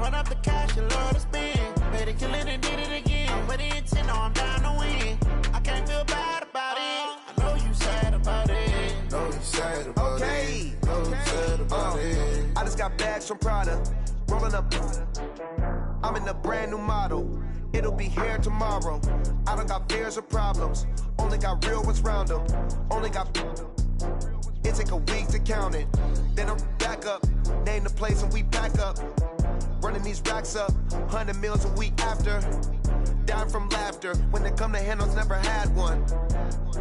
run up the cash, you love to spend. Better kill it and did it again. With the intent, no, I'm down to win. I can't feel bad about it. I know you sad about it. Know you sad about it. Know you sad about it. I just got bags from Prada. Rolling up. I'm in a brand new model. It'll be here tomorrow. I don't got fears or problems. Only got real ones round them. Only got. It take a week to count it. Then I'm back up. Name the place and we back up. Running these racks up. 100 meals a week after. Dying from laughter. When they come to handles, never had one.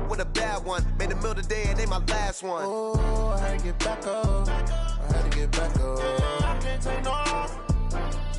With a bad one. Made a meal today and they my last one. Oh, I had to get back up. I had to get back up. Yeah, I can't take no loss.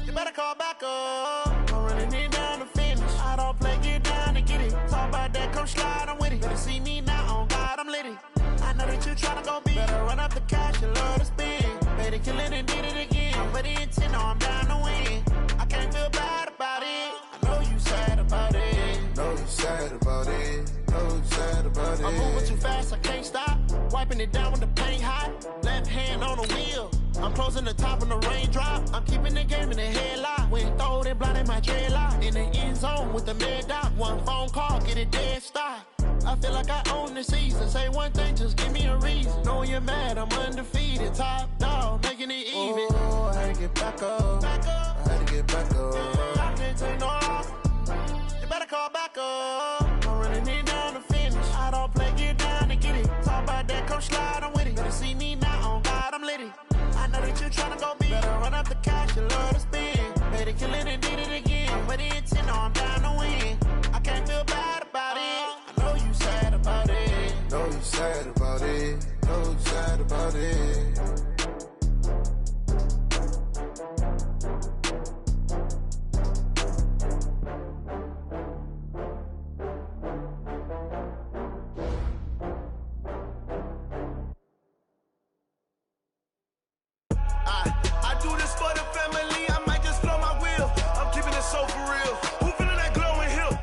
You better call back up. I'm running it down to finish. I don't play, get down to get it. Talk about that, come slide, I'm with it. Better see me now, on God, I'm litty. I know that you tryna go big. Better run up the cash, you love to spend. Better kill it and did it again. With the intent, no, I'm down to win. I can't feel bad about it. I know you sad about it. Know you sad about it. Know you sad about it. I'm moving too fast, I can't stop. Wiping it down with the paint hot. Left hand on the wheel. I'm closing the top on the raindrop. I'm keeping the game in the headlock. When throwed and blinded my dreadlock. In the end zone with the mid dot. One phone call, get it dead stop. I feel like I own the season. Say one thing, just give me a reason. Knowing you're mad, I'm undefeated. Top dog, making it even. Oh, I had to get back up. I had to get back up. I can't take no loss. You better call back up. I'm running it down to finish. I don't play, get down to get it. Talk about that, come slide, I'm with it. Better see me now, on God, I'm litty. I know that you tryna go big. Better run up the cash, you love to spend. Better kill it and did it again. With the intent, no, I'm down to win. I can't feel bad about it. I know you sad about it. Know you sad about it. Know you sad about it. I do this for the family. I might just blow my wheel. I'm keeping it so for real. Who feeling that glowing hill?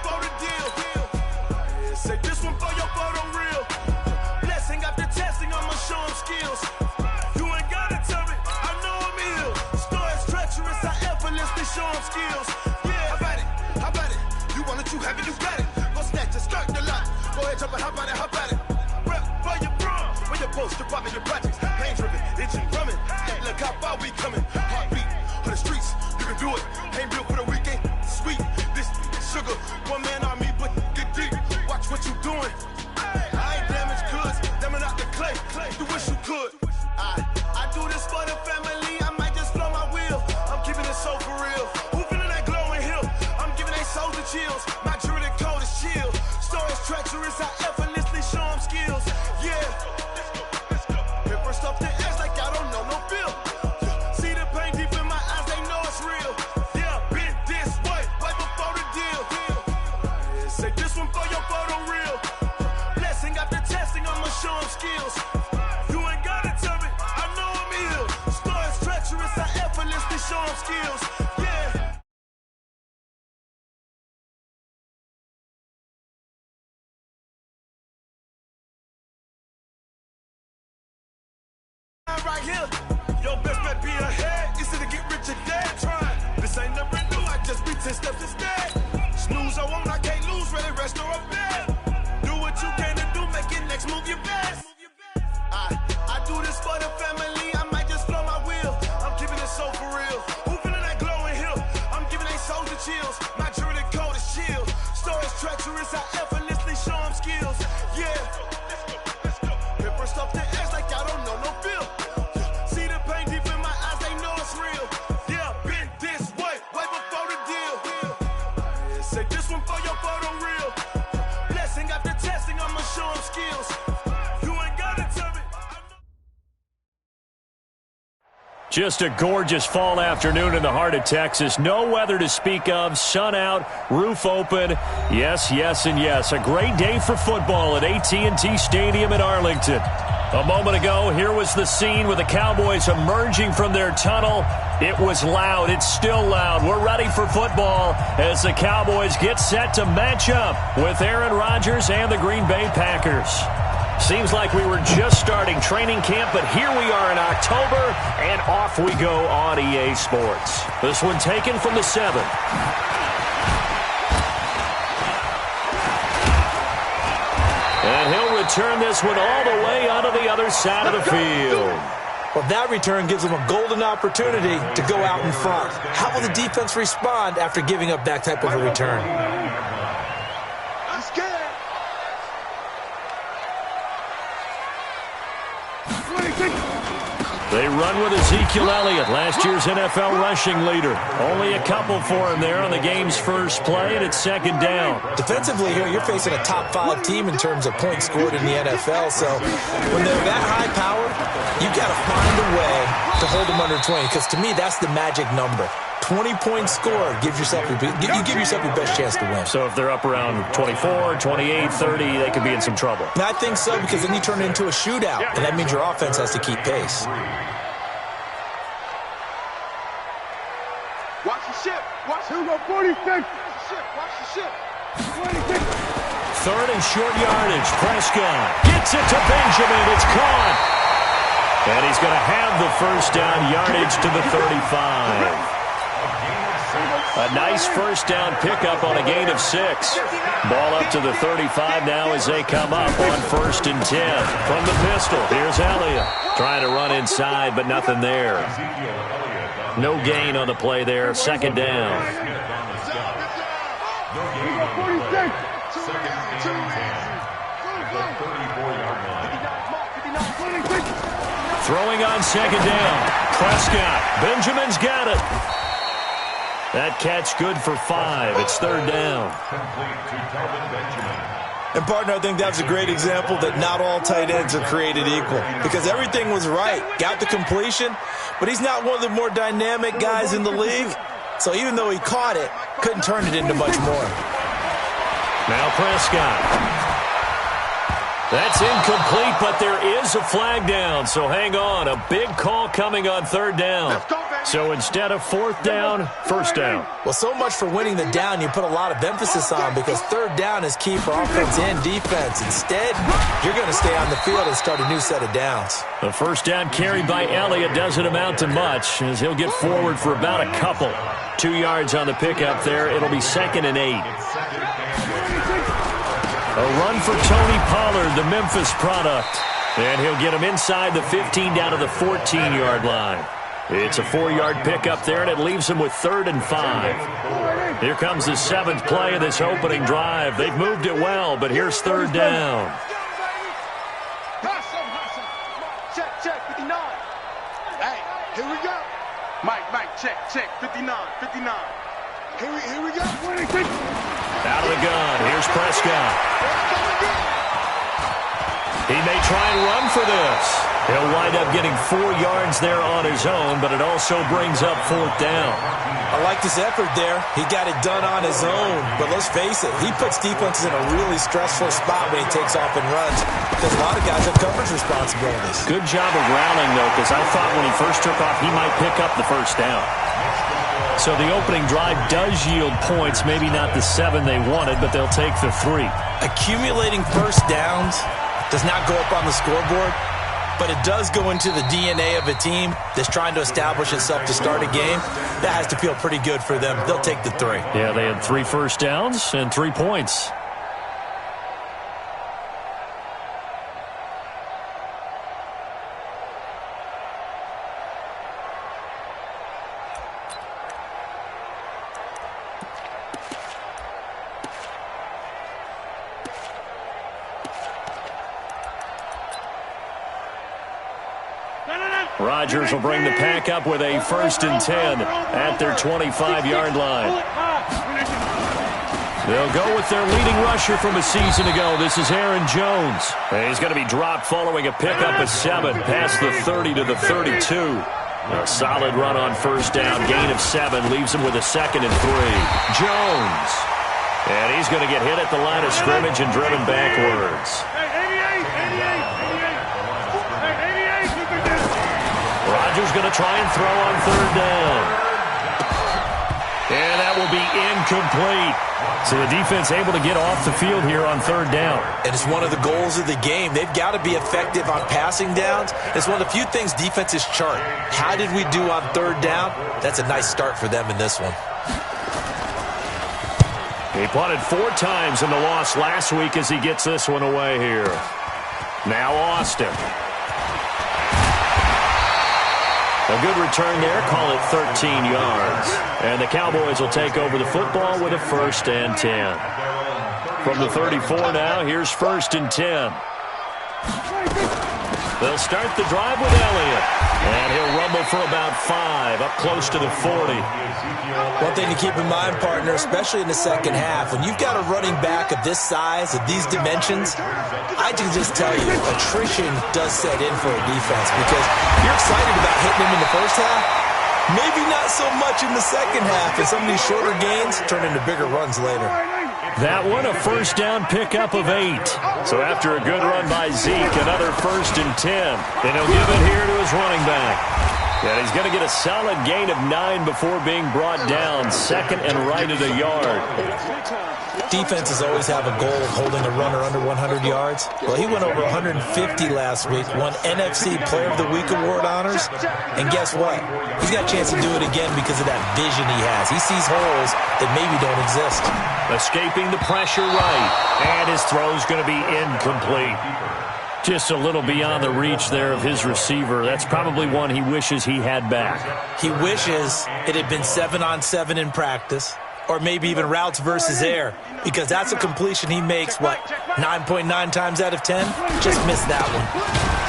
For the deal. Yeah, say this one for your photo real. Blessing after testing, I'ma show them skills. You ain't gotta tell me, I know I'm ill. Stories treacherous, I effortlessly show them skills. Yeah, how about it? You want it, you have it, you got it. Go snatch it, start the lot. Go ahead, jump it, how about it? Rep for your bro, for your poster, popping your projects. Pain driven, itching, drumming. Look how far we coming. Heartbeat on the streets, you can do it. Ain't built for the weekend, sweet. This sugar, one man army, but get deep. Watch what you doing. I ain't damaged goods, damn it out the clay. You wish you could. I do this for the family. I might just blow my wheel. I'm keeping it so for real. Who feeling that glowing hill? I'm giving they souls the chills. My jewelry cold is chill. Stories treacherous. I effortlessly show them skills. Yeah. Paper stuff the edge like I don't know no feel. See the pain deep in my eyes. They know it's real. Yeah, been this way before the deal. Yeah, say this one for your photo real. Blessing after testing. I'ma show them skills. You ain't gotta tell me, I know I'm ill. Stories treacherous, I effortlessly show them skills. Yeah. Right here, your best bet be ahead. Easy to get rich or dead. Trying. This ain't never new, I just be 10 steps instead. Snooze I won't, I can't lose, really rest or a bed. Do what you can to do, make it next move your best. I do this for the family. I might just blow my wheel. I'm keeping it so for real. Who feeling that glowing hill? Just a gorgeous fall afternoon in the heart of Texas. No weather to speak of. Sun out, roof open. Yes, yes, and yes. A great day for football at AT&T Stadium in Arlington. A moment ago, here was the scene with the Cowboys emerging from their tunnel. It was loud. It's still loud. We're ready for football as the Cowboys get set to match up with Aaron Rodgers and the Green Bay Packers. Seems like we were just starting training camp, but here we are in October, and off we go on EA Sports. This one taken from the 7. And he'll return this one all the way onto the other side of the field. Well, that return gives them a golden opportunity to go out in front. How will the defense respond after giving up that type of a return? They run with Ezekiel Elliott, last year's NFL rushing leader. Only a couple for him there on the game's first play, and it's second down. Defensively here, you're facing a top-5 team in terms of points scored in the NFL. So when they're that high power, you've got to find a way to hold them under 20, because to me, that's the magic number. 20 points scored, you give yourself your best chance to win. So if they're up around 24, 28, 30, they could be in some trouble. And I think so, because then you turn it into a shootout, and that means your offense has to keep pace. Watch the ship. Watch who go 46. Watch the ship. 46. Third and short yardage. Prescott gets it to Benjamin. It's caught. And he's going to have the first down yardage to the 35. A nice first down pickup on a gain of 6. Ball up to the 35 now as they come up on 1st and 10. From the pistol, here's Elliott. Trying to run inside, but nothing there. No gain on the play there. Second down. Throwing on second down. Prescott. Benjamin's got it. That catch good for 5. It's third down. And, partner, I think that's a great example that not all tight ends are created equal, because everything was right. Got the completion, but he's not one of the more dynamic guys in the league. So even though he caught it, couldn't turn it into much more. Now Prescott. That's incomplete, but there is a flag down, so hang on. A big call coming on third down. So instead of fourth down, first down. Well, so much for winning the down you put a lot of emphasis on, because third down is key for offense and defense. Instead, you're going to stay on the field and start a new set of downs. The first down carried by Elliott doesn't amount to much, as he'll get forward for about a couple. 2 yards on the pickup there. It'll be 2nd and 8. A run for Tony Pollard, the Memphis product. And he'll get him inside the 15 down to the 14-yard line. It's a 4-yard pickup there, and it leaves him with 3rd and 5. Here comes the 7th play of this opening drive. They've moved it well, but here's third down. Check, 59. Hey, here we go. Mike, check, 59. Here we go. Out of the gun, here's Prescott. He may try and run for this. He'll wind up getting 4 yards there on his own, but it also brings up 4th down. I like his effort there. He got it done on his own. But let's face it, he puts defenses in a really stressful spot when he takes off and runs, because a lot of guys have coverage responsibilities. Good job of rallying, though, because I thought when he first took off, he might pick up the first down. So the opening drive does yield points, maybe not the 7 they wanted, but they'll take the 3. Accumulating first downs does not go up on the scoreboard, but it does go into the DNA of a team that's trying to establish itself to start a game. That has to feel pretty good for them. They'll take the 3. Yeah, they had 3 first downs and 3 points. Rodgers will bring the pack up with a 1st and 10 at their 25-yard line. They'll go with their leading rusher from a season ago. This is Aaron Jones. He's going to be dropped following a pickup of 7 past the 30 to the 32. A solid run on first down. Gain of 7 leaves him with a 2nd and 3. Jones. And he's going to get hit at the line of scrimmage and driven backwards. Rodgers going to try and throw on 3rd down. And that will be incomplete. So the defense able to get off the field here on 3rd down. And it's one of the goals of the game. They've got to be effective on passing downs. It's one of the few things defenses chart. How did we do on 3rd down? That's a nice start for them in this one. He punted 4 times in the loss last week as he gets this one away here. Now Austin. A good return there. Call it 13 yards. And the Cowboys will take over the football with a 1st and 10. From the 34 now, here's 1st and 10. They'll start the drive with Elliott. And he'll rumble for about 5, up close to the 40. One thing to keep in mind, partner, especially in the second half, when you've got a running back of this size, of these dimensions, I can just tell you, attrition does set in for a defense because you're excited about hitting him in the first half, maybe not so much in the second half, and some of these shorter gains turn into bigger runs later. That one, a 1st down pickup of 8. So after a good run by Zeke, another 1st and 10. And he'll give it here to his running back. And he's going to get a solid gain of 9 before being brought down. 2nd and right at a yard. Defenses always have a goal of holding a runner under 100 yards. Well, he went over 150 last week, won NFC Player of the Week award honors. And guess what? He's got a chance to do it again because of that vision he has. He sees holes that maybe don't exist. Escaping the pressure right. And his throw's going to be incomplete. Just a little beyond the reach there of his receiver. That's probably one he wishes he had back. He wishes it had been 7-on-7 in practice, or maybe even routes versus air, because that's a completion he makes, 9.9 times out of 10? Just missed that one.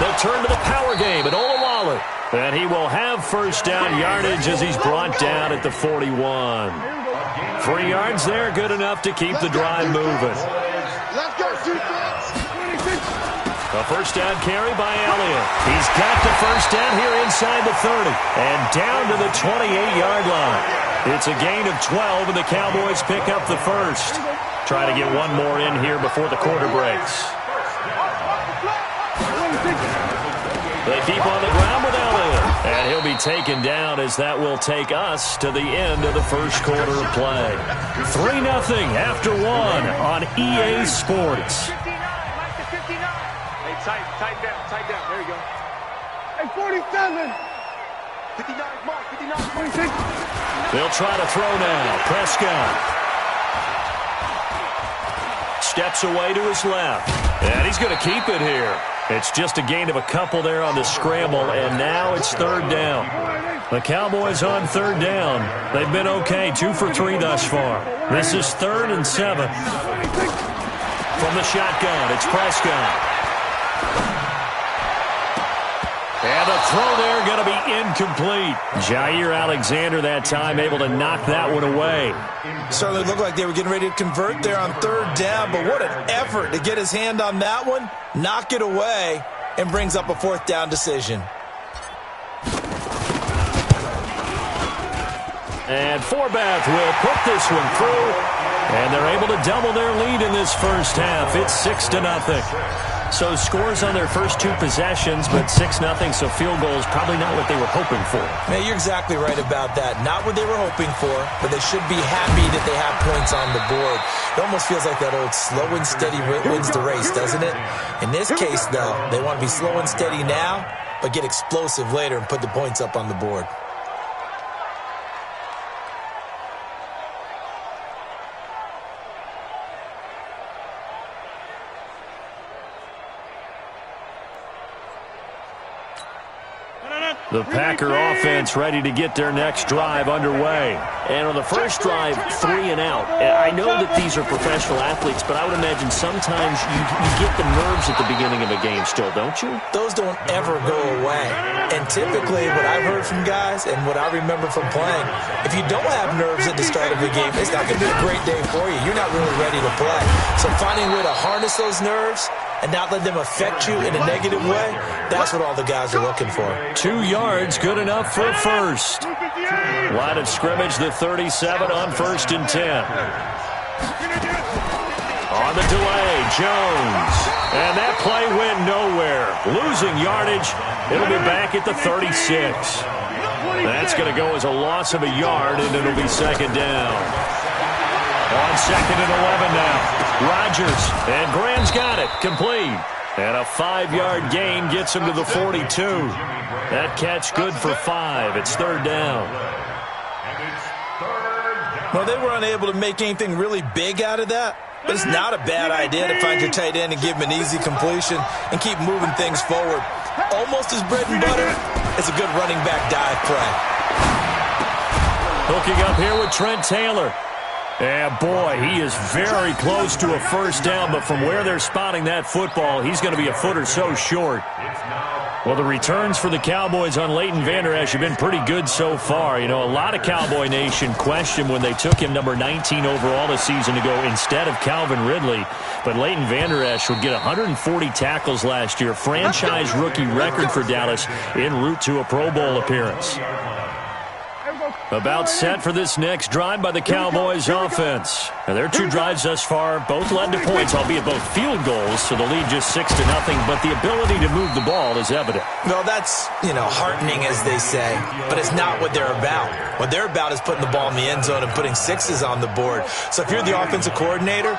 They'll turn to the power game at Olawale. And he will have 1st down yardage as he's brought down at the 41. 3 yards there, good enough to keep the drive moving. Let's go, defense. A 1st down carry by Elliott. He's got the 1st down here inside the 30. And down to the 28-yard line. It's a gain of 12, and the Cowboys pick up the 1st. Try to get one more in here before the quarter breaks. They keep on the ground with Elliott. And he'll be taken down as that will take us to the end of the 1st quarter of play. 3-0 after 1 on EA Sports. Tight down. There you go. Hey, 47. 59, Mark, 59, 26. They'll try to throw now. Prescott. Steps away to his left. And he's going to keep it here. It's just a gain of a couple there on the scramble, and now it's 3rd down. The Cowboys on 3rd down. They've been okay, 2 for 3 thus far. This is 3rd and 7. From the shotgun, it's Prescott. And the throw there going to be incomplete. Jair Alexander that time able to knock that one away. Certainly looked like they were getting ready to convert there on 3rd down, but what an effort to get his hand on that one, knock it away, and brings up a 4th down decision. And Forbath will put this one through, and they're able to double their lead in this first half. It's 6-0. So scores on their first 2 possessions, but 6-0, so field goals probably not what they were hoping for. Man, you're exactly right about that. Not what they were hoping for, but they should be happy that they have points on the board. It almost feels like that old slow and steady wins the race, doesn't it? In this case, though, they want to be slow and steady now, but get explosive later and put the points up on the board. The Packer offense ready to get their next drive underway. And on the first drive, 3 and out. I know that these are professional athletes, but I would imagine sometimes you get the nerves at the beginning of a game still, don't you? Those don't ever go away. And typically what I've heard from guys and what I remember from playing, if you don't have nerves at the start of the game, it's not going to be a great day for you. You're not really ready to play. So finding a way to harness those nerves and not let them affect you in a negative way, that's what all the guys are looking for. 2 yards, good enough for a first. Line of scrimmage, the 37 on 1st and 10. On the delay, Jones. And that play went nowhere. Losing yardage. It'll be back at the 36. That's going to go as a loss of a yard, and it'll be 2nd down. On 2nd and 11 now. Rodgers. And Graham's got it. Complete. And a 5-yard gain gets him to the 42. That catch good for 5. It's 3rd down. Well, they were unable to make anything really big out of that. But it's not a bad idea to find your tight end and give him an easy completion and keep moving things forward. Almost as bread and butter as a good running back dive play. Hooking up here with Trent Taylor. And boy, he is very close to a first down, but from where they're spotting that football, he's going to be a foot or so short. Well, the returns for the Cowboys on Leighton Vander Esch have been pretty good so far. You know, a lot of Cowboy Nation questioned when they took him number 19 overall a season ago instead of Calvin Ridley. But Leighton Vander Esch would get 140 tackles last year, franchise rookie record for Dallas, en route to a Pro Bowl appearance. About set for this next drive by the Cowboys offense. Now, their 2 drives thus far both led to points, albeit both field goals, so the lead just 6-0, but the ability to move the ball is evident. Well, that's, heartening, as they say, but it's not what they're about. What they're about is putting the ball in the end zone and putting 6s on the board. So if you're the offensive coordinator,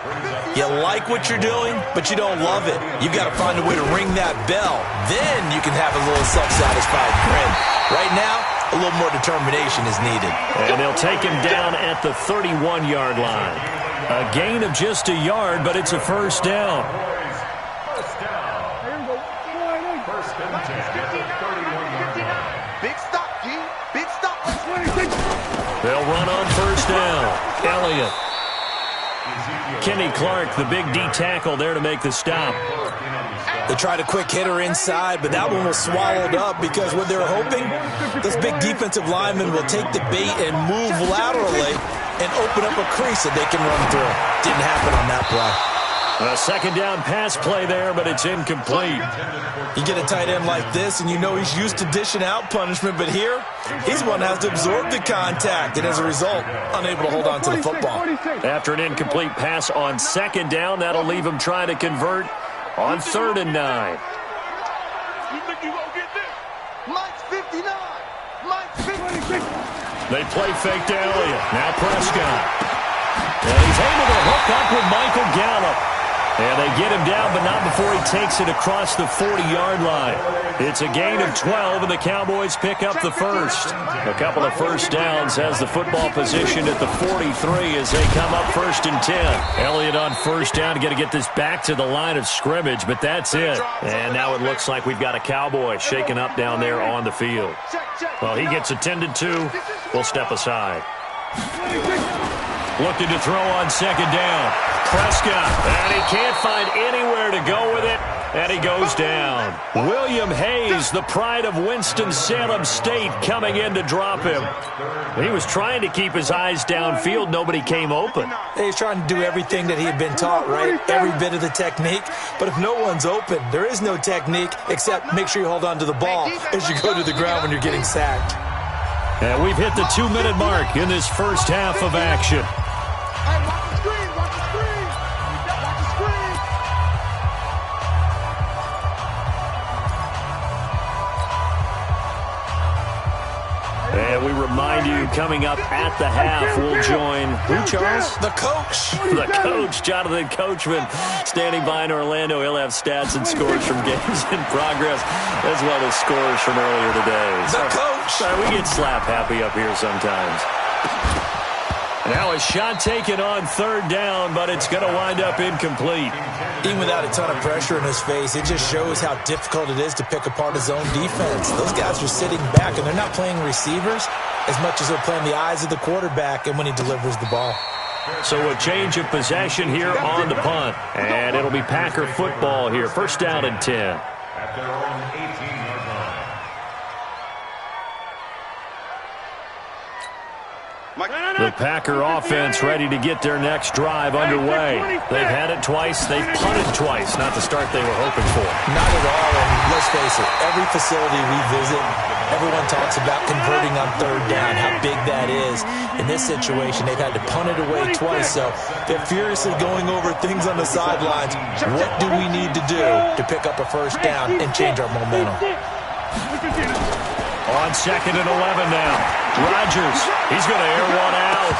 you like what you're doing, but you don't love it. You've got to find a way to ring that bell. Then you can have a little self-satisfied grin. Right now, a little more determination is needed. And they'll take him down at the 31-yard line. A gain of just a yard, but it's a first down. Big stop, G. Big stop. They'll run on first down. Elliott. Kenny Clark, the big D tackle there to make the stop. They tried a quick hitter inside, but that one was swallowed up because what they're hoping, this big defensive lineman will take the bait and move laterally and open up a crease that they can run through. Didn't happen on that play. A 2nd down pass play there, but it's incomplete. You get a tight end like this, and you know he's used to dishing out punishment, but here, he's the one that has to absorb the contact, and as a result, unable to hold on to the football. After an incomplete pass on 2nd down, that'll leave him trying to convert on 3rd and 9. You think you gonna get this? Mike's 59. Mike's 50. They play fake to Elliott. Now Prescott. And he's able to hook up with Michael Gallup. And they get him down, but not before he takes it across the 40-yard line. It's a gain of 12, and the Cowboys pick up the first. A couple of first downs has the football position at the 43 as they come up 1st and 10. Elliott on first down, got to get this back to the line of scrimmage, but that's it. And now it looks like we've got a Cowboy shaken up down there on the field. Well, he gets attended to. We'll step aside. Looking to throw on 2nd down. Prescott, and he can't find anywhere to go with it, and he goes down. William Hayes, the pride of Winston-Salem State, coming in to drop him. He was trying to keep his eyes downfield. Nobody came open. He's trying to do everything that he had been taught, right? Every bit of the technique. But if no one's open, there is no technique except make sure you hold on to the ball as you go to the ground when you're getting sacked. And we've hit the 2-minute mark in this first half of action. And we remind you, coming up at the half, we'll join who, Charles? The coach. The coach, Jonathan Coachman, standing by in Orlando. He'll have stats and scores from games in progress, as well as scores from earlier today. The coach. Sorry, we get slap happy up here sometimes. Now a shot taken on 3rd down, but it's going to wind up incomplete. Even without a ton of pressure in his face, it just shows how difficult it is to pick apart his own defense. Those guys are sitting back, and they're not playing receivers as much as they're playing the eyes of the quarterback and when he delivers the ball. So a change of possession here on the punt. And it'll be Packer football here. 1st down and 10. At their own 18-yard line. The Packer offense ready to get their next drive underway. They've had it twice. They've punted twice. Not the start they were hoping for. Not at all, and let's face it, every facility we visit, everyone talks about converting on third down, how big that is. In this situation, they've had to punt it away twice, so they're furiously going over things on the sidelines. What do we need to do to pick up a first down and change our momentum? On 2nd and 11 now. Rodgers, he's going to air one out.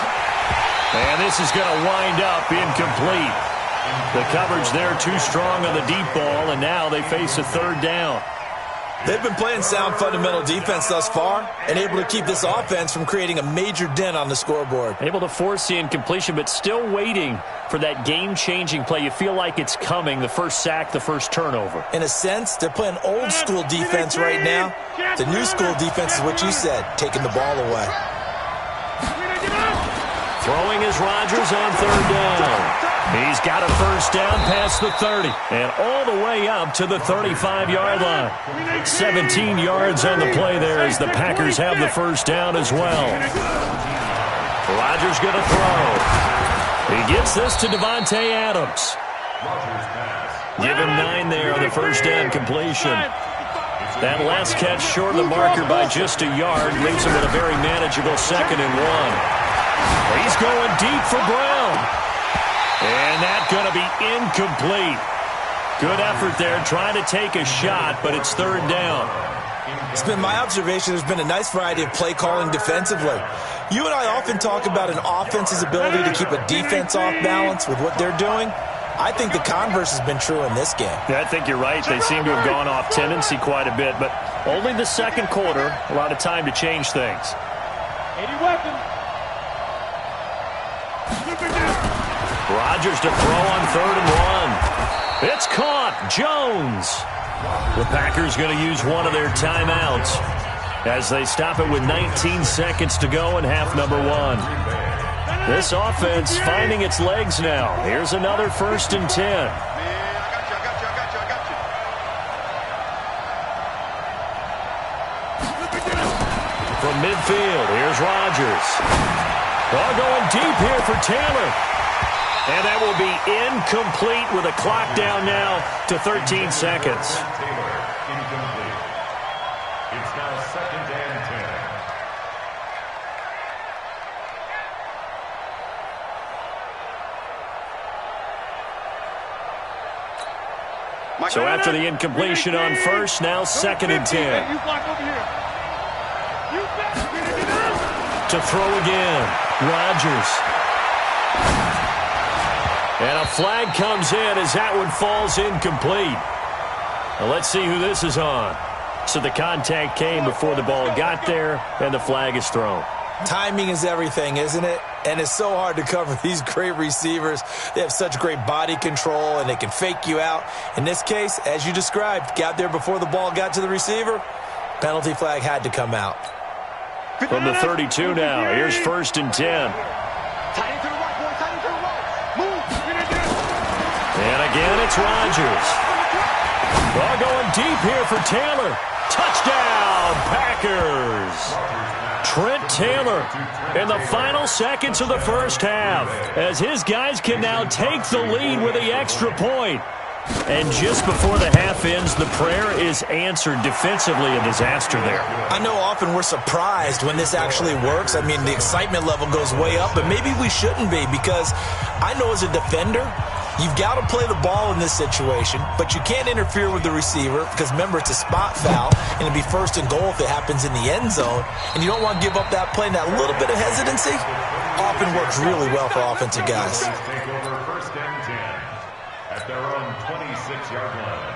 And this is going to wind up incomplete. The coverage there too strong on the deep ball, and now they face a third down. They've been playing sound fundamental defense thus far and able to keep this offense from creating a major dent on the scoreboard. Able to force the incompletion, but still waiting for that game-changing play. You feel like it's coming, the first sack, the first turnover. In a sense, they're playing old-school defense right now. The new-school defense is what you said, taking the ball away. Throwing is Rodgers on third down. He's got a first down past the 30 and all the way up to the 35-yard line. 17 yards on the play there as the Packers have the first down as well. Rodgers going to throw. He gets this to Devontae Adams. Give him 9 there on the first down completion. That last catch short of the marker by just a yard leaves him with a very manageable 2nd and 1. He's going deep for Brown. And that's going to be incomplete. Good effort there trying to take a shot, but it's third down. It's been my observation there's been a nice variety of play calling defensively. You and I often talk about an offense's ability to keep a defense off balance with what they're doing. I think the converse has been true in this game. Yeah, I think you're right. They seem to have gone off tendency quite a bit, but only the second quarter, a lot of time to change things. 80 weapons. Rodgers to throw on 3rd and 1. It's caught. Jones. The Packers going to use one of their timeouts as they stop it with 19 seconds to go in half number 1. This offense finding its legs now. Here's another 1st and 10. From midfield, here's Rodgers. Ball going deep here for Taylor. And that will be incomplete with a clock down now to 13 seconds. Taylor, incomplete. It's now 2nd and 10. So after the incompletion on first, now 2nd and 10. To throw again, Rodgers. And a flag comes in as that one falls incomplete. Now let's see who this is on. So the contact came before the ball got there, and the flag is thrown. Timing is everything, isn't it? And it's so hard to cover these great receivers. They have such great body control, and they can fake you out. In this case, as you described, got there before the ball got to the receiver. Penalty flag had to come out. From the 32 now, here's 1st and 10. And again, it's Rodgers. Ball going deep here for Taylor. Touchdown, Packers. Trent Taylor in the final seconds of the first half as his guys can now take the lead with the extra point. And just before the half ends, the prayer is answered. Defensively, a disaster there. I know often we're surprised when this actually works. I mean, the excitement level goes way up, but maybe we shouldn't be because I know as a defender, you've got to play the ball in this situation, but you can't interfere with the receiver because, remember, it's a spot foul, and it'll be 1st and goal if it happens in the end zone, and you don't want to give up that play. And that little bit of hesitancy often works really well for offensive guys. Take over 1st and 10 at their own 26-yard line.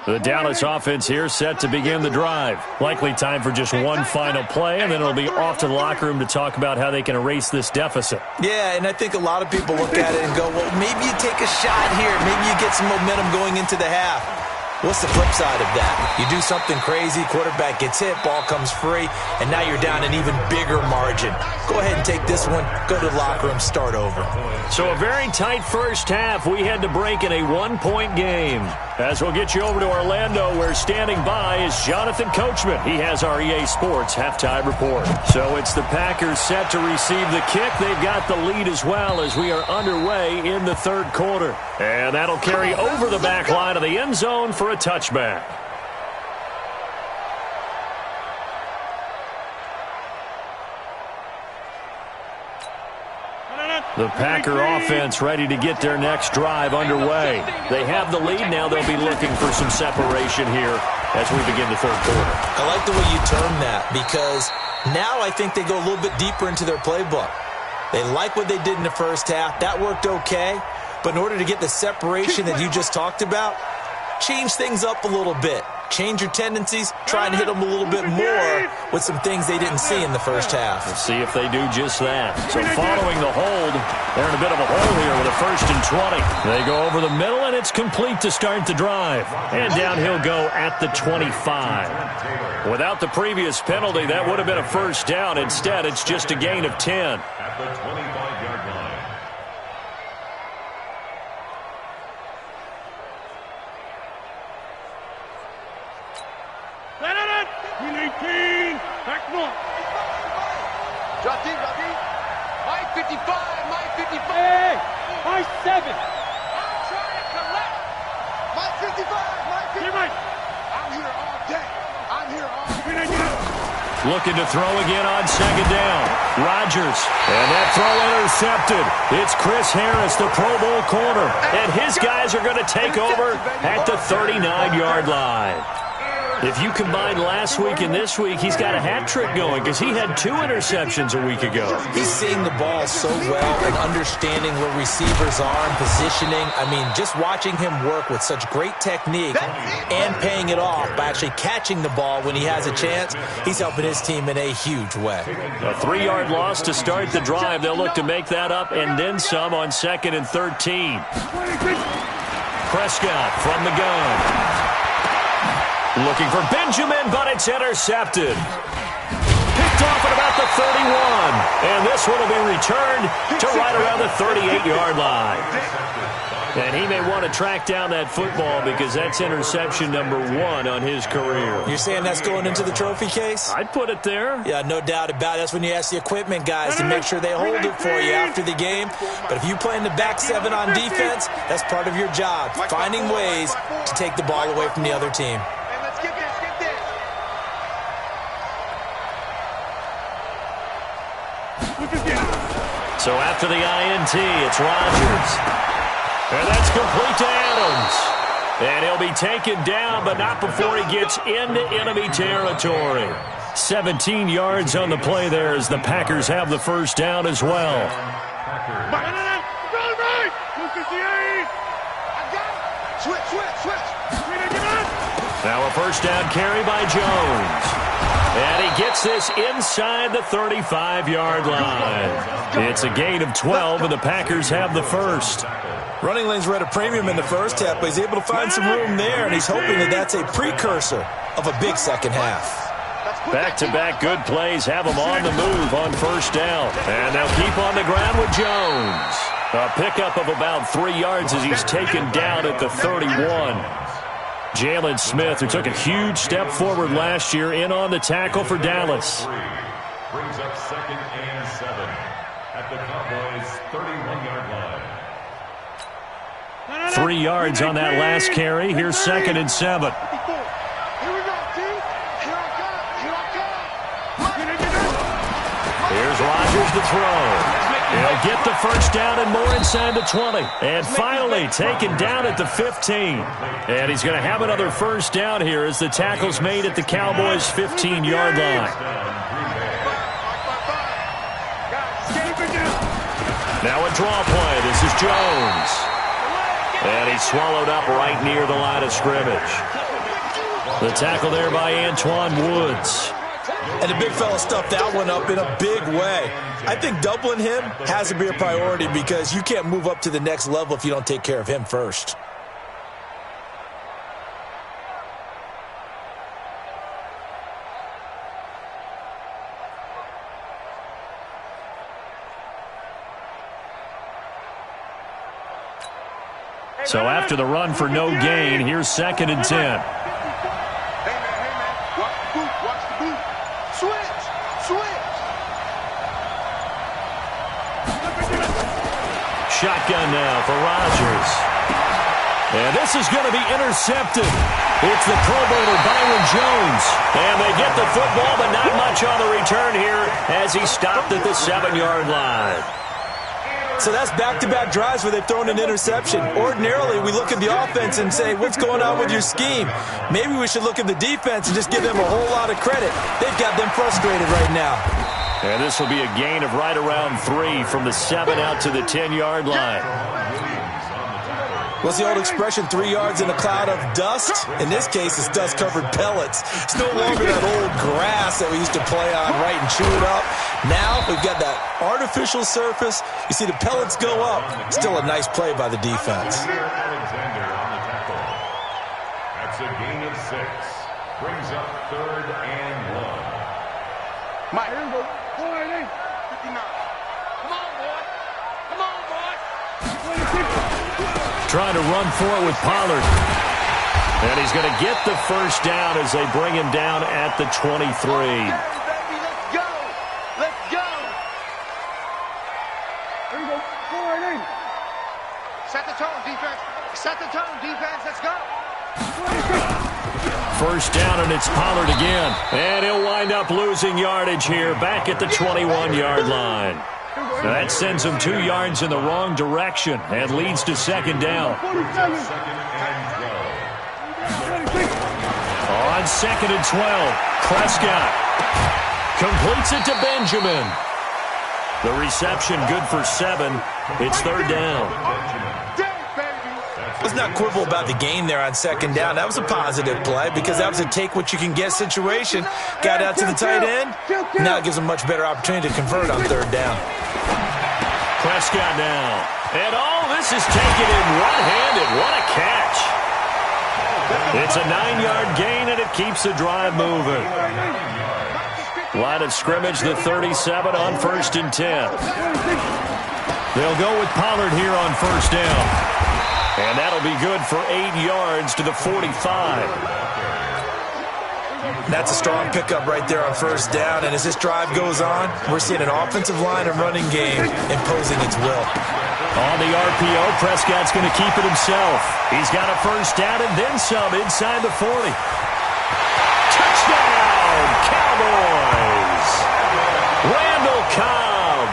The Dallas offense here set to begin the drive. Likely time for just one final play, and then it'll be off to the locker room to talk about how they can erase this deficit. Yeah, and I think a lot of people look at it and go, well, maybe you take a shot here. Maybe you get some momentum going into the half. What's the flip side of that? You do something crazy, quarterback gets hit, ball comes free, and now you're down an even bigger margin. Go ahead and take this one, go to the locker room, start over. So a very tight first half. We had to break in a one-point game. As we'll get you over to Orlando, where standing by is Jonathan Coachman. He has our EA Sports halftime report. So it's the Packers set to receive the kick. They've got the lead as well as we are underway in the third quarter. And that'll carry over the back line of the end zone for a touchback. The Packer offense ready to get their next drive underway. They have the lead. Now they'll be looking for some separation here as we begin the third quarter. I like the way you term that because now I think they go a little bit deeper into their playbook. They like what they did in the first half. That worked okay. But in order to get the separation that you just talked about, change things up a little bit. Change your tendencies, try and hit them a little bit more with some things they didn't see in the first half. Let's see if they do just that. So following the hold, they're in a bit of a hole here with a 1st and 20. They go over the middle, and it's complete to start the drive. And down he'll go at the 25. Without the previous penalty, that would have been a first down. Instead, it's just a gain of 10. At the 25-yard line. My 55, my 55. Hey, my 7. I'm trying to collect. My 55, my 55. I'm here all day. I'm here all day. Looking to throw again on 2nd down. Rodgers. And that throw intercepted. It's Chris Harris, the Pro Bowl corner. And his guys are going to take over at the 39-yard line. If you combine last week and this week, he's got a hat trick going because he had 2 interceptions a week ago. He's seeing the ball so well and understanding where receivers are and positioning. I mean, just watching him work with such great technique and paying it off by actually catching the ball when he has a chance, he's helping his team in a huge way. A 3-yard loss to start the drive. They'll look to make that up and then some on 2nd and 13. Prescott from the gun. Looking for Benjamin, but it's intercepted. Picked off at about the 31. And this one will be returned to right around the 38-yard line. And he may want to track down that football because that's interception number 1 on his career. You're saying that's going into the trophy case? I'd put it there. Yeah, no doubt about it. That's when you ask the equipment guys to make sure they hold it for you after the game. But if you play in the back 7 on defense, that's part of your job, finding ways to take the ball away from the other team. So after the INT, it's Rodgers. And that's complete to Adams. And he'll be taken down, but not before he gets into enemy territory. 17 yards on the play there as the Packers have the first down as well. Now a first down carry by Jones. And he gets this inside the 35-yard line. It's a gain of 12, and the Packers have the first. Running lanes were at a premium in the first half, but he's able to find some room there, and he's hoping that that's a precursor of a big second half. Back-to-back good plays have him on the move on first down. And they'll keep on the ground with Jones. A pickup of about 3 yards as he's taken down at the 31. Jalen Smith, who took a huge step forward last year, in on the tackle for Dallas. Brings up 2nd and 7 at the Cowboys' 31-yard line. 3 yards on that last carry. Here's 2nd and 7. Here's Rodgers to throw. He'll get the first down and more inside the 20. And finally taken down at the 15. And he's going to have another first down here as the tackle's made at the Cowboys' 15-yard line. Now a draw play. This is Jones. And he's swallowed up right near the line of scrimmage. The tackle there by Antoine Woods. And the big fella stuffed that one up in a big way. I think doubling him has to be a priority because you can't move up to the next level if you don't take care of him first. So after the run for no gain, here's 2nd and 10. Hey, man, watch the boot, watch the boot. Switch. Shotgun now for Rodgers. And this is going to be intercepted. It's the Pro Bowler Byron Jones. And they get the football, but not much on the return here as he stopped at the 7-yard line. So that's back-to-back drives where they've thrown an interception. Ordinarily, we look at the offense and say, what's going on with your scheme? Maybe we should look at the defense and just give them a whole lot of credit. They've got them frustrated right now. And this will be a gain of right around 3 from the 7 out to the 10-yard line. What's the old expression, 3 yards in a cloud of dust? In this case, it's dust-covered pellets. It's no longer that old grass that we used to play on, right, and chew it up. Now we've got that artificial surface. You see the pellets go up. Still a nice play by the defense. Alexander on the tackle. That's a gain of 6. Brings up 3rd and 1. Mike, here we go. 59. Come on, boy. Come on, boy. Trying to run for it with Pollard. And he's going to get the first down as they bring him down at the 23. Baby, let's go. Let's go. Here we go. 4-8. Set the tone, defense. Set the tone, defense. Let's go. First down, and it's Pollard again. And he'll wind up losing yardage here back at the 21-yard line. Now that sends him 2 yards in the wrong direction and leads to 2nd down. On 2nd and 12, Prescott completes it to Benjamin. The reception good for 7. It's 3rd down. Let's not quibble about the gain there on 2nd down. That was a positive play because that was a take-what-you-can-get situation. Got out to the tight end. Now it gives them a much better opportunity to convert on 3rd down. Prescott now. And this is taken in one-handed. What a catch. It's a 9-yard gain, and it keeps the drive moving. Line of scrimmage, the 37 on 1st and 10. They'll go with Pollard here on 1st down. And that'll be good for 8 yards to the 45. That's a strong pickup right there on 1st down. And as this drive goes on, we're seeing an offensive line and running game imposing its will. On the RPO, Prescott's going to keep it himself. He's got a first down and then some inside the 40. Touchdown, Cowboys! Randall Cobb,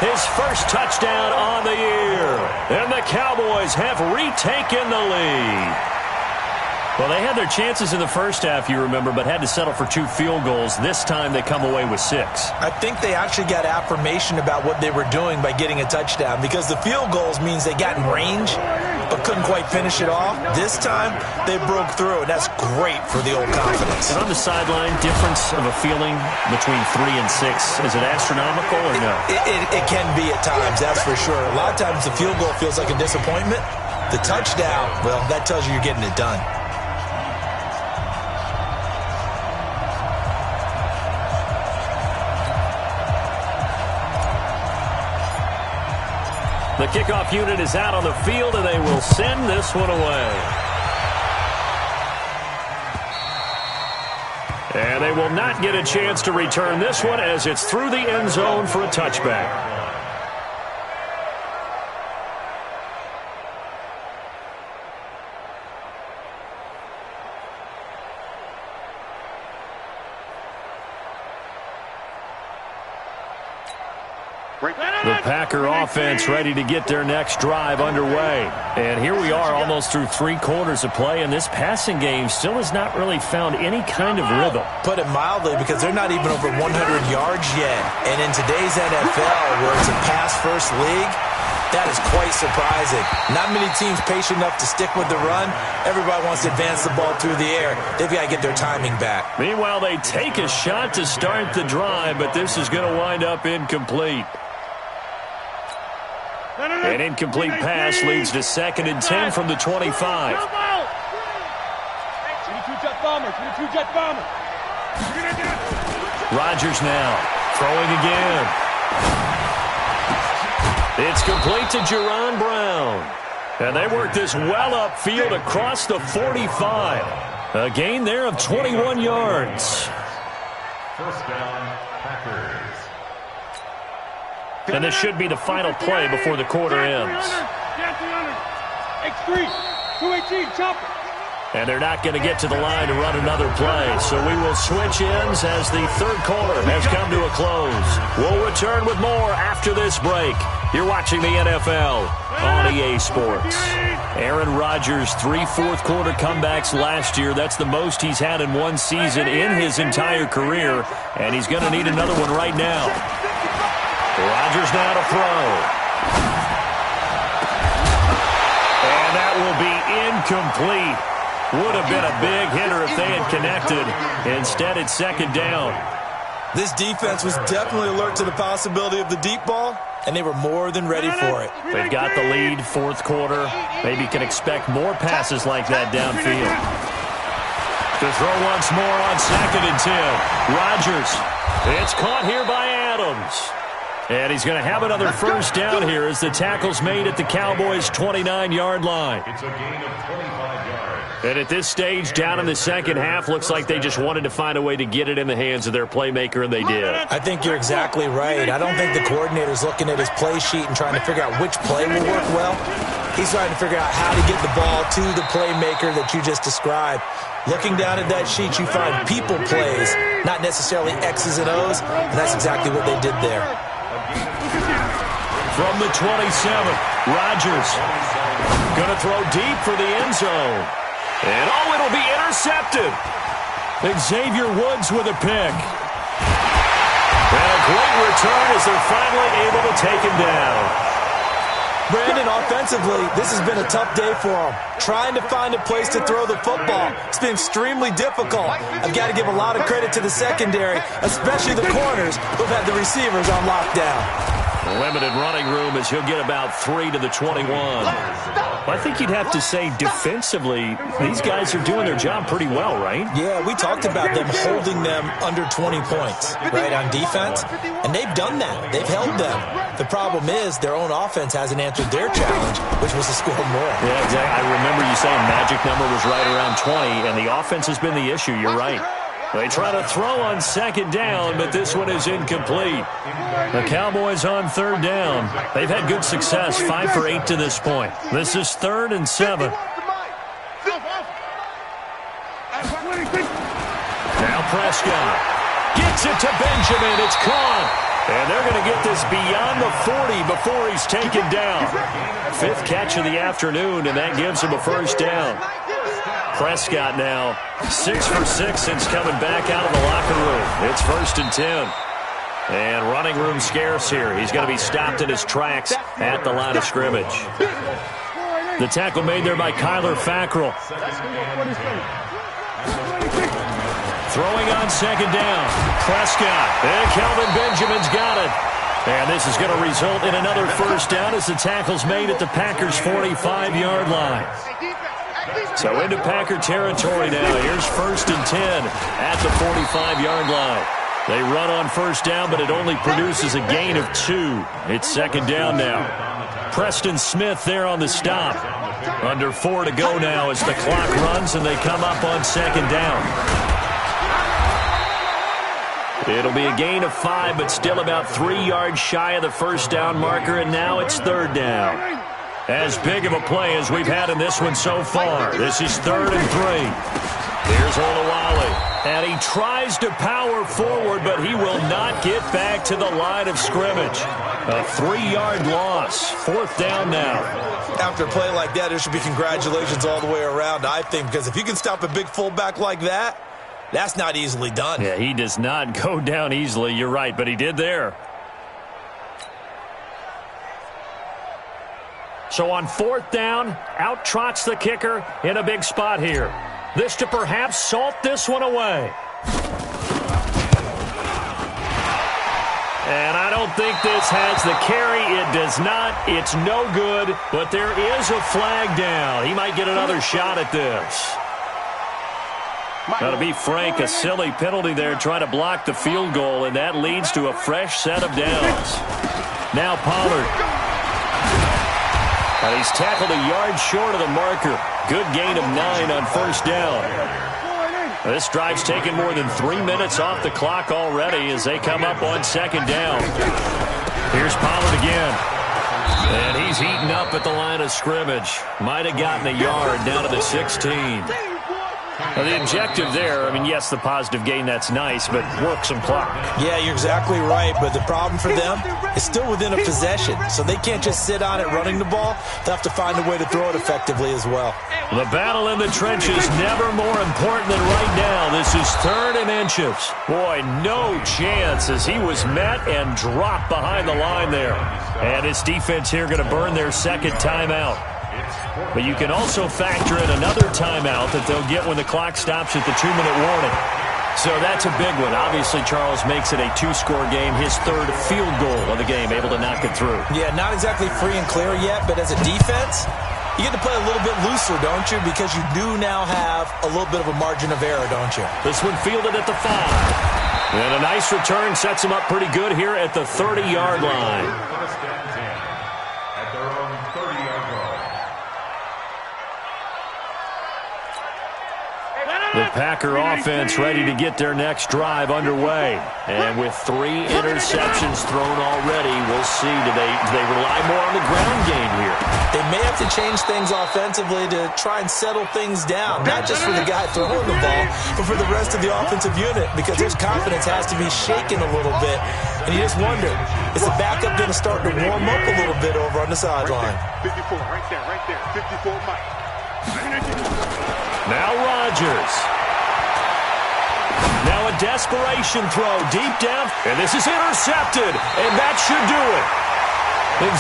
his first touchdown on the year. And the Cowboys have retaken the lead. Well, they had their chances in the first half, you remember, but had to settle for 2 field goals. This time they come away with 6. I think they actually got affirmation about what they were doing by getting a touchdown because the field goals means they got in range but couldn't quite finish it off. This time they broke through, and that's great for the old confidence. And on the sideline, difference of a feeling between 3 and 6, is it astronomical or no? It can be at times, that's for sure. A lot of times the field goal feels like a disappointment. The touchdown, well, that tells you you're getting it done. The kickoff unit is out on the field, and they will send this one away. And they will not get a chance to return this one as it's through the end zone for a touchback. The Packer offense ready to get their next drive underway. And here we are almost through 3 quarters of play, and this passing game still has not really found any kind of rhythm. Put it mildly, because they're not even over 100 yards yet. And in today's NFL, where it's a pass-first league, that is quite surprising. Not many teams patient enough to stick with the run. Everybody wants to advance the ball through the air. They've got to get their timing back. Meanwhile, they take a shot to start the drive, but this is going to wind up incomplete. An incomplete pass leads to 2nd and 10 from the 25. 22 jet bomber. Rodgers now throwing again. It's complete to Jerron Brown. And they work this well upfield across the 45. A gain there of 21 yards. First down, Packers. And this should be the final play before the quarter ends. X3, 218, chopper. And they're not going to get to the line to run another play. So we will switch ends as the third quarter has come to a close. We'll return with more after this break. You're watching the NFL on EA Sports. Aaron Rodgers, 3 fourth-quarter comebacks last year. That's the most he's had in one season in his entire career. And he's going to need another one right now. Rodgers now to throw. And that will be incomplete. Would have been a big hitter if they had connected. Instead, it's second down. This defense was definitely alert to the possibility of the deep ball, and they were more than ready for it. They've got the lead, fourth quarter. Maybe can expect more passes like that downfield. To throw once more on 2nd and 10. Rodgers. It's caught here by Adams. And he's going to have another first down here as the tackle's made at the Cowboys' 29-yard line. It's a gain of 25 yards. And at this stage, down in the second half, looks like they just wanted to find a way to get it in the hands of their playmaker, and they did. I think you're exactly right. I don't think the coordinator's looking at his play sheet and trying to figure out which play will work well. He's trying to figure out how to get the ball to the playmaker that you just described. Looking down at that sheet, you find people plays, not necessarily X's and O's, and that's exactly what they did there. From the 27, Rodgers going to throw deep for the end zone. And, it'll be intercepted. Xavier Woods with a pick. And a great return as they're finally able to take him down. Brandon, offensively, this has been a tough day for him. Trying to find a place to throw the football. It's been extremely difficult. I've got to give a lot of credit to the secondary, especially the corners who've had the receivers on lockdown. Limited running room as he'll get about 3 to the 21. I think you'd have to say defensively, these guys are doing their job pretty well, right? Yeah, we talked about them holding them under 20 points, right, on defense. And they've done that. They've held them. The problem is their own offense hasn't answered their challenge, which was to score more. Yeah, exactly. I remember you saying magic number was right around 20, and the offense has been the issue. You're right. They try to throw on second down, but this one is incomplete. The Cowboys on third down. They've had good success, 5 for 8 to this point. This is 3rd and 7. Now Prescott gets it to Benjamin. It's caught. And they're going to get this beyond the 40 before he's taken down. 5th catch of the afternoon, and that gives him a first down. Prescott now 6 for 6 since coming back out of the locker room. It's 1st and 10. And running room scarce here. He's going to be stopped in his tracks at the line of scrimmage. The tackle made there by Kyler Fackrell. Throwing on second down. Prescott. And Kelvin Benjamin's got it. And this is going to result in another first down as the tackle's made at the Packers' 45-yard line. So into Packer territory now. Here's 1st and 10 at the 45-yard line. They run on first down, but it only produces a gain of 2. It's 2nd down now. Preston Smith there on the stop. Under 4 to go now as the clock runs and they come up on 2nd down. It'll be a gain of 5, but still about 3 yards shy of the first down marker, and now it's 3rd down. As big of a play as we've had in this one so far. This is 3rd and 3. Here's Olawale. And he tries to power forward, but he will not get back to the line of scrimmage. A 3-yard loss. 4th down now. After a play like that, there should be congratulations all the way around, I think, because if you can stop a big fullback like that, that's not easily done. Yeah, he does not go down easily. You're right, but he did there. So on 4th down, out trots the kicker in a big spot here. This to perhaps salt this one away. And I don't think this has the carry. It does not. It's no good, but there is a flag down. He might get another shot at this. Now, to be frank, a silly penalty there trying to block the field goal, and that leads to a fresh set of downs. Now Pollard. And he's tackled a yard short of the marker. Good gain of 9 on first down. This drive's taken more than 3 minutes off the clock already as they come up on second down. Here's Pollard again. And he's heating up at the line of scrimmage. Might have gotten a yard down to the 16. Now, the objective there, I mean, yes, the positive gain, that's nice, but work some clock. Yeah, you're exactly right, but the problem for them is still within a possession, so they can't just sit on it running the ball. They'll have to find a way to throw it effectively as well. The battle in the trenches never more important than right now. This is 3rd and inches. Boy, no chance as he was met and dropped behind the line there. And his defense here going to burn their second timeout. But you can also factor in another timeout that they'll get when the clock stops at the 2-minute warning. So that's a big one. Obviously, Charles makes it a 2-score game, his 3rd field goal of the game, able to knock it through. Yeah, not exactly free and clear yet, but as a defense, you get to play a little bit looser, don't you? Because you do now have a little bit of a margin of error, don't you? This one fielded at the 5. And a nice return sets him up pretty good here at the 30-yard line. The Packer offense ready to get their next drive underway. And with 3 interceptions thrown already, we'll see. Do they rely more on the ground game here? They may have to change things offensively to try and settle things down. Not just for the guy throwing the ball, but for the rest of the offensive unit. Because his confidence has to be shaken a little bit. And you just wonder, is the backup going to start to warm up a little bit over on the sideline? 54, right there. 54, Mike. Now Rodgers. Now a desperation throw deep down, and this is intercepted, and that should do it.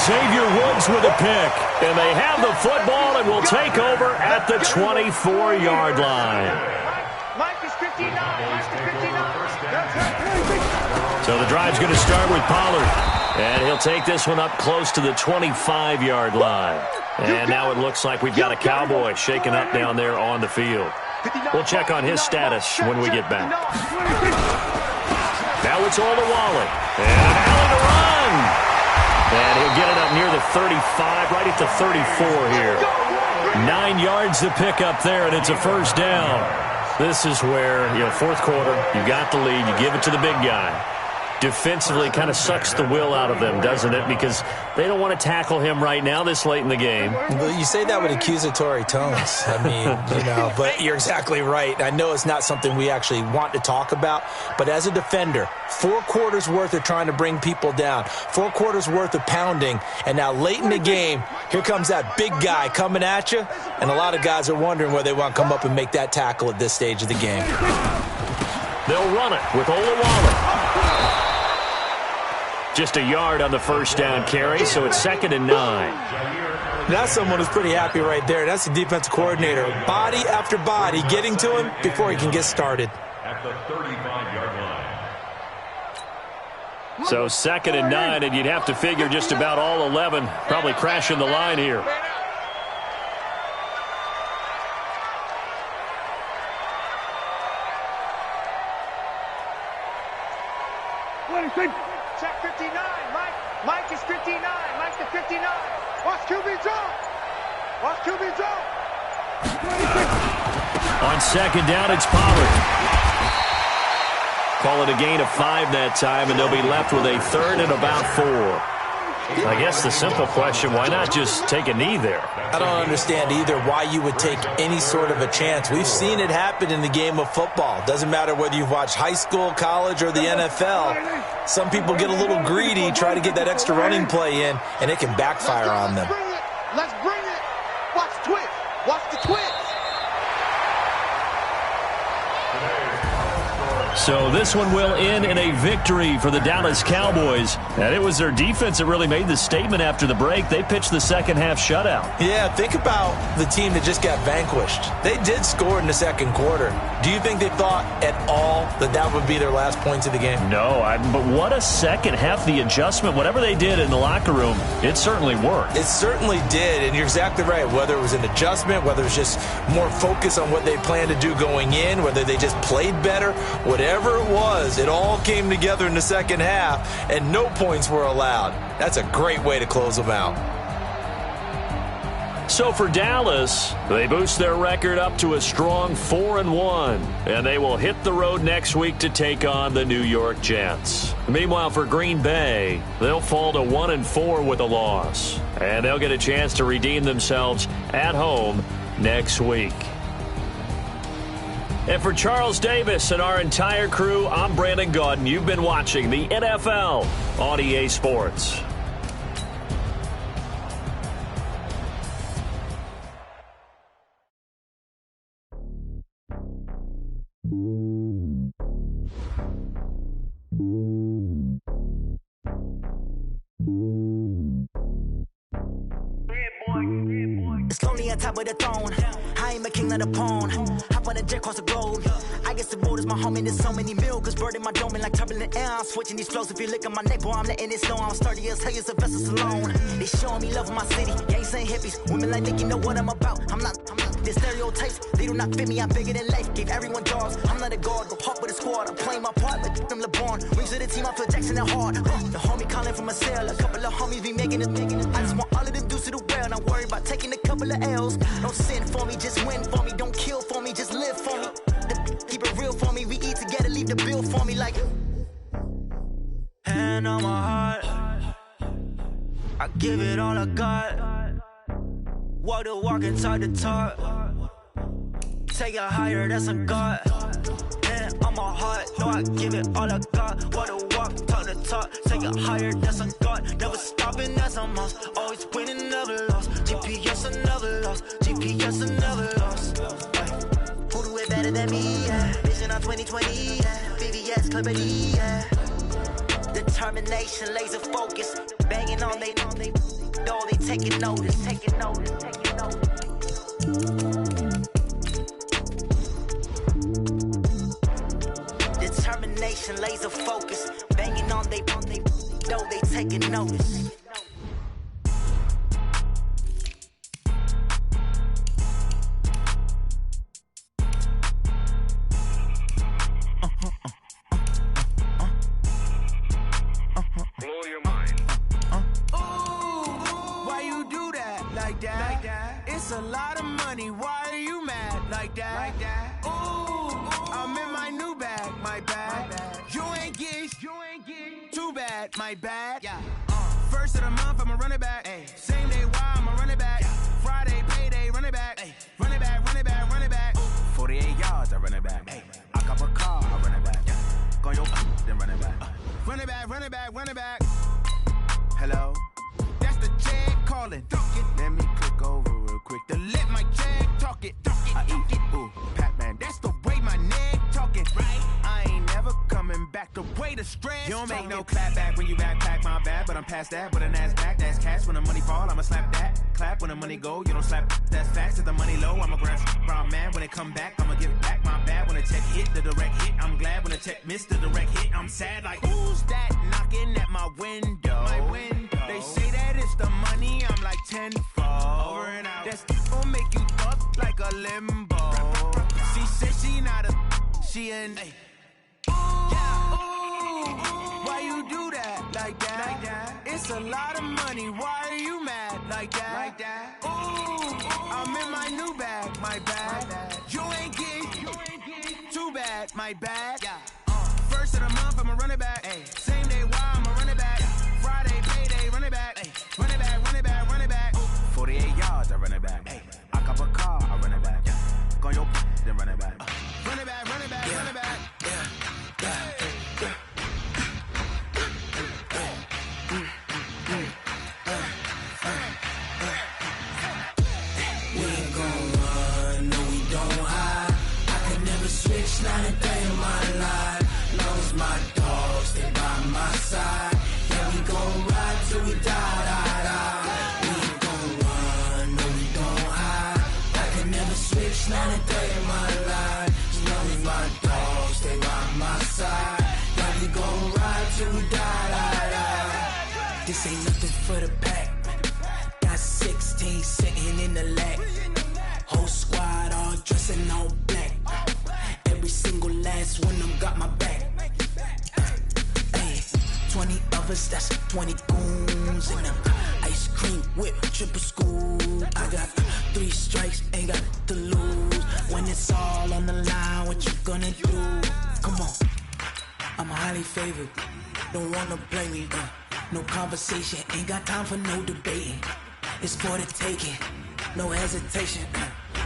Xavier Woods with a pick, and they have the football and will take over at the 24-yard line. Mike is 59. So the drive's going to start with Pollard, and he'll take this one up close to the 25-yard line. And now it looks like we've got a Cowboy shaking up down there on the field. We'll check on his status when we get back. Now it's all to Wally. And Allen to run. And he'll get it up near the 35, right at the 34 here. 9 yards to pick up there, and it's a first down. This is where, 4th quarter, you got the lead, you give it to the big guy. Defensively kind of sucks the will out of them, doesn't it? Because they don't want to tackle him right now this late in the game. Well, you say that with accusatory tones. I mean, but you're exactly right. I know it's not something we actually want to talk about, but as a defender, 4 quarters worth of trying to bring people down, 4 quarters worth of pounding, and now late in the game, here comes that big guy coming at you, and a lot of guys are wondering whether they want to come up and make that tackle at this stage of the game. They'll run it with Olawale. Just a yard on the first down carry, so it's 2nd and 9. That's someone who's pretty happy right there. That's the defensive coordinator. Body after body getting to him before he can get started. At the 35-yard line. So 2nd and 9, and you'd have to figure just about all 11 probably crashing the line here. Check 59, Mike. Mike is 59. Mike to 59. Watch QB jump. Watch QB jump. On 2nd down, it's Pollard. Call it a gain of 5 that time, and they'll be left with a 3rd and about 4. I guess the simple question, why not just take a knee there? I don't understand either why you would take any sort of a chance. We've seen it happen in the game of football. Doesn't matter whether you've watched high school, college, or the NFL. Some people get a little greedy, try to get that extra running play in, and it can backfire on them. Let's bring it. Watch twitch. Watch the twitch. So this one will end in a victory for the Dallas Cowboys. And it was their defense that really made the statement after the break. They pitched the second half shutout. Yeah, think about the team that just got vanquished. They did score in the 2nd quarter. Do you think they thought at all that that would be their last points of the game? No, but what a second half. The adjustment, whatever they did in the locker room, it certainly worked. It certainly did, and you're exactly right. Whether it was an adjustment, whether it was just more focus on what they planned to do going in, whether they just played better, whatever it was, it all came together in the second half, and no points were allowed. That's a great way to close them out. So for Dallas, they boost their record up to a strong 4-1, and they will hit the road next week to take on the New York Jets. Meanwhile, for Green Bay, they'll fall to 1-4 with a loss, and they'll get a chance to redeem themselves at home next week. And for Charles Davis and our entire crew, I'm Brandon Gaudin. You've been watching the NFL on EA Sports. It's lonely on top of the throne. I ain't a king of the pawn. Hop on a jet across the globe. I guess the road is my home and there's so many milkers bird in my dome and like turbulent air. I'm switching these flows. If you look at my neck, boy, I'm letting it slow. I'm sturdy as hell as a vessel alone. They showing me love in my city. Gangs ain't hippies. Women like Nick, you know what I'm about. I'm not. The stereotypes, they do not fit me. I'm bigger than life. Gave everyone jobs. I'm not a guard. Go hop with a squad. I'm playing my part like them LeBron. Rings to the team. I feel Jackson and hard. The homie calling from a cell. A couple of homies be making it. I just want all of them dudes to do well. Not worry about taking a couple of L's. Don't sin for me, just win for me. Don't kill for me, just live for me. Keep it real for me. We eat together, leave the bill for me like. Hand on my heart, I give it all I got. Walk the walk and talk the talk. Take it higher, that's a God. Hand on my heart, no, I give it all I got. Walk the walk, talk the talk. Take it higher, that's a God. Never stopping, that's a must. Always winning, never lost. GPS, I never lost. GPS, I never lost. Who do it better than me? Yeah. Vision on 2020, yeah. VVS, Clippity, yeah. Determination, laser focus. Banging on they know they taking notice. Determination, laser focus. Banging on they know they taking notice. Blow your mind. Why you do that like that? It's a lot of money. Why are you mad like that? Ooh, I'm in my new bag, my bad. You ain't get too bad, my bad. First of the month, I'ma run it back. Same day, why I'ma run it back. Friday, payday, run it back. Run it back, run it back, run it back. 48 yards, I run it back. I cop a car, I run it back. Go your then run it back. Run it back, run it back, run it back. Hello? That's the jag calling. Let me click over real quick to let my jag talk it. I eat it, ooh, Pac-Man. That's the way my neck talking. Right? I ain't never coming back the way the stress. You don't make no clap back when you backpack, my bad. But I'm past that with an ass back. That's cash when the money fall, I'ma slap that. Clap when the money go, you don't slap. That's facts. If the money low, I'ma grab brown man. When it come back, I'ma give back my bad. When the check hit, the direct hit. I'm glad when the check missed the direct hit. I'm sad like, who's that knocking at my window? They say that it's the money, I'm like tenfold. Over and out. That's gon' make you fuck like a limbo. She said she not a, she an. Why you do that like that? It's a lot of money. Why are you mad like that? Ooh, I'm in my new bag, my bad. You ain't get too bad, my bad. First of the month, I'ma run it back. Same day, why I'ma run it back. Friday, payday, run it back. Run it back, run it back, run it back. 48 yards, I run it back. I cop a car, I run it back. Go your then run it back. Run it back, run it back, run it back. We ain't gon' run, no we don't hide. I could never switch, not a day in my life. Long as my dogs stay by my side. Yeah, we gon' ride till we die. We ain't gon' run, no we don't hide. I could never switch, not a day in my life. As long as my dogs stay by my side. Yeah, we gon' ride till we die. This ain't nothing for the pack. Got 16 sitting in the lag. Whole squad all dressing all black. Every single last one of them got my back. 20 of choppers, that's 20 goons in them. Ice cream whip, triple scoop. I got 3 strikes, ain't got to lose. When it's all on the line, what you gonna do? Come on, I'm highly favored. Don't wanna play me, no conversation, ain't got time for no debating. It's for the taking, no hesitation.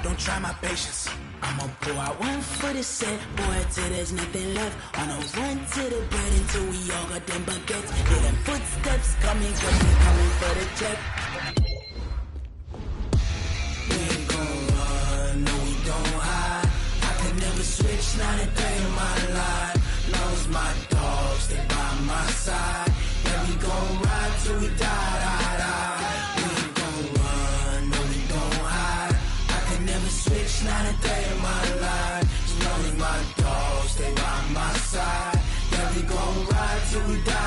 Don't try my patience. I'ma pull out one for the set, boy, till there's nothing left. On a run to the bread until we all got them baguettes. Hear them footsteps coming for the check. We ain't gon' run, no we don't hide. I could never switch, not a day in my life. Long as my dogs stay by my side. Yeah, we gon' ride till we die. We ain't gon' run, no we don't hide. I could never switch, not a day in my life. As long as my dogs stay by my side. Yeah, we gon' ride till we die.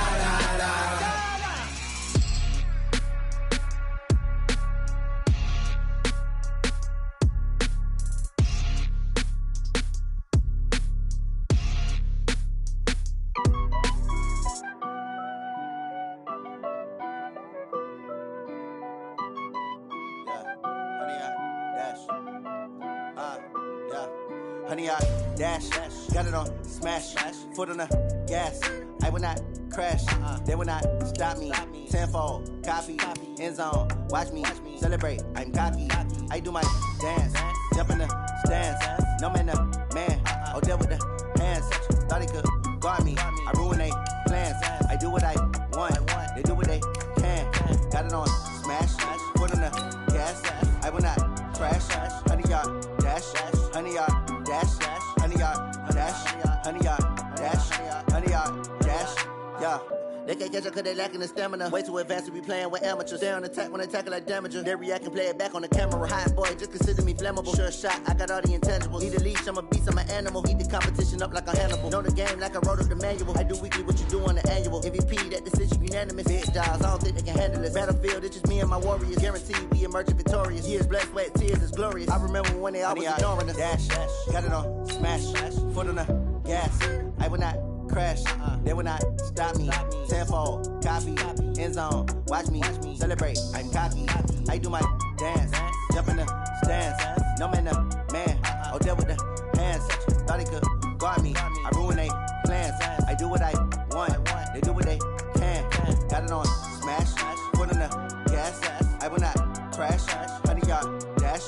Honey, I dash, got it on smash, foot on the gas. I will not crash, they will not stop me. Tenfold, copy, end zone, watch me celebrate. I'm cocky, I do my dance, jump in the stands. No man, man, oh there with the hands. Thought he could guard me, I ruin they plans. I do what I want, they do what they can. Got it on smash, foot on the gas. I will not crash, honey, y'all dash, honey, y'all dash, honey, y'all dash, honey, y'all dash, honey, y'all dash, yeah. They can't catch up cause they lacking the stamina. Way too advanced to be playing with amateurs. Stay on attack when they tackle like damager. They react and play it back on the camera. Hot boy, just consider me flammable. Sure shot, I got all the intangibles. Need a leash, I'm a beast, I'm an animal. Eat the competition up like a Hannibal. Know the game like I wrote up the manual. I do weekly what you do on the annual. MVP, that decision unanimous. Big dogs, I don't think they can handle this. Battlefield, it's just me and my warriors. Guaranteed we emerging victorious. Years, blood, sweat, tears, is glorious. I remember when they always ignoring us. Dash, got it on smash, foot on the gas. I will not crash, they will not stop me. Tenfold, copy, end zone, watch me celebrate. I'm cocky, I do my dance, jump in the stands. No man, man, oh there with the hands. Thought he could guard me, I ruin they plans. I do what I want, they do what they can. Got it on smash, foot on the gas. I will not crash, honey y'all dash,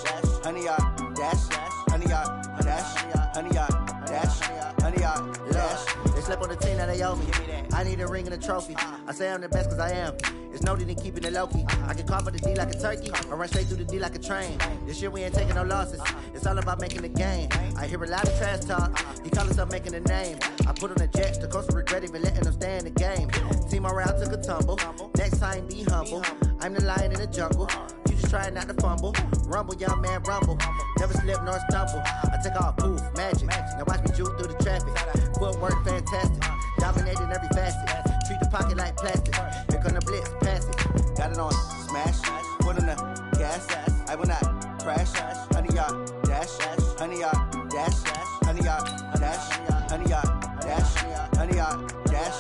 honey y'all dash, honey y'all dash, honey y'all dash, honey y'all dash. They slept on the team that they owe me. I need a ring and a trophy. I say I'm the best cause I am. It's no need in keeping it low-key. I can carve up the D like a turkey or run straight through the D like a train. This year we ain't taking no losses. It's all about making the game. I hear a lot of trash talk. He call himself making a name. I put on the jets. The coach will regret even letting them stay in the game. Team morale took a tumble. Next time be humble. I'm the lion in the jungle. You just try not to fumble. Rumble, young man, rumble. Never slip nor stumble. I take off, poof, magic. Now watch me juke through the traffic. Footwork fantastic. Dominating every facet. Treat the pocket like plastic. Here come the blitz, pass it. Got it on smash. Foot on the gas. I will not crash. Honey y'all dash. Honey y'all dash. Honey y'all dash. Honey y'all dash. Honey y'all dash.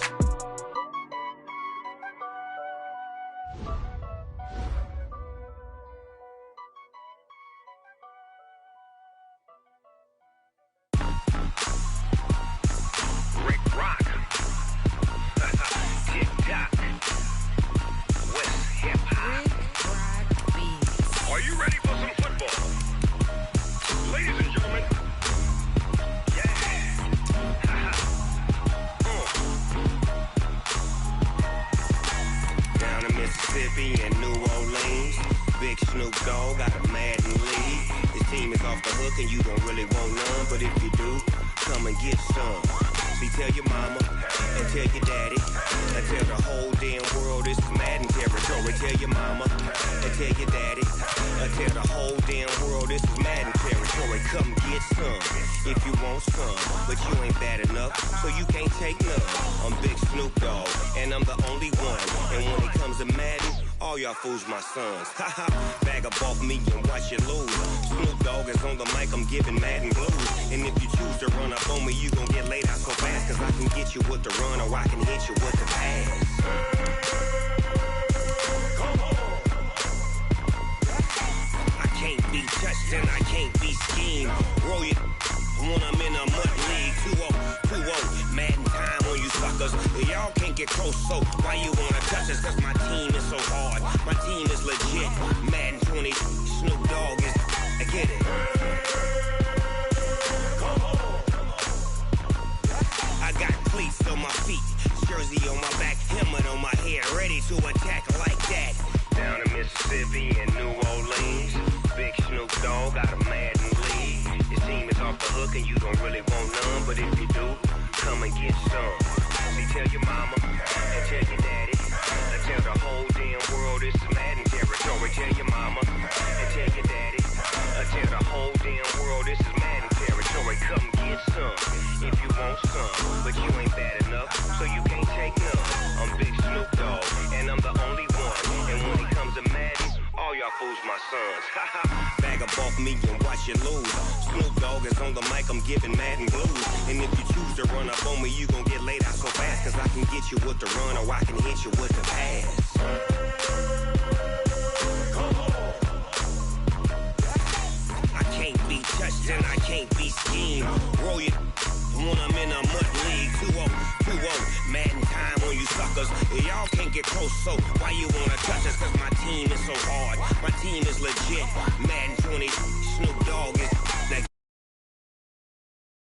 And New Orleans, Big Snoop Dogg got a Madden lead. This team is off the hook and you don't really want none, but if you do, come and get some. See, tell your mama and tell your daddy and tell the whole damn world it's Madden territory. Tell your mama and tell your daddy and tell the whole damn world this is Madden territory. Come get some if you want some, but you ain't bad enough, so you can't take none. I'm Big Snoop Dogg and I'm the only one, and when it comes to Madden, all y'all fools my sons. Haha, bag up off me and watch you lose. Snoop Dogg is on the mic, I'm giving Madden blues. And if you choose to run up on me, you gon' get laid out so fast. Cause I can get you with the run or I can hit you with the pass. close, so why you wanna touch us? Cause my team is so hard. My team is legit. Madden 20, Snoop Dogg is, I get it. I got cleats on my feet, jersey on my back, helmet on my head, ready to attack like that. Down in Mississippi and New Orleans, big Snoop Dogg got a Madden league. His team is off the hook and you don't really want none, but if you do, come and get some. See, tell your mama and tell your daddy, and tell the whole damn world this is Madden territory. Tell your mama and tell your daddy, and tell the whole damn world this is Madden territory. Come get some if you want some, but you ain't bad enough, so you can't take none. I'm Big Snoop Dogg, and I'm the only one. And when it comes to Madden, all y'all fools my sons. Bag up off me and watch you lose. Snoop Dogg is on the mic, I'm giving Madden blues. And if you choose to run up on me, you gon' get laid out so fast. Cause I can get you with the run or I can hit you with the pass. I can't be touched and I can't be schemed. Roll you when I'm in a mud league. 2-0, 2-0, Madden time on you suckers. Y'all can't get close, so why you wanna touch us? Cause my team is so hard. My team is legit. Madden 20, Snoop Dogg is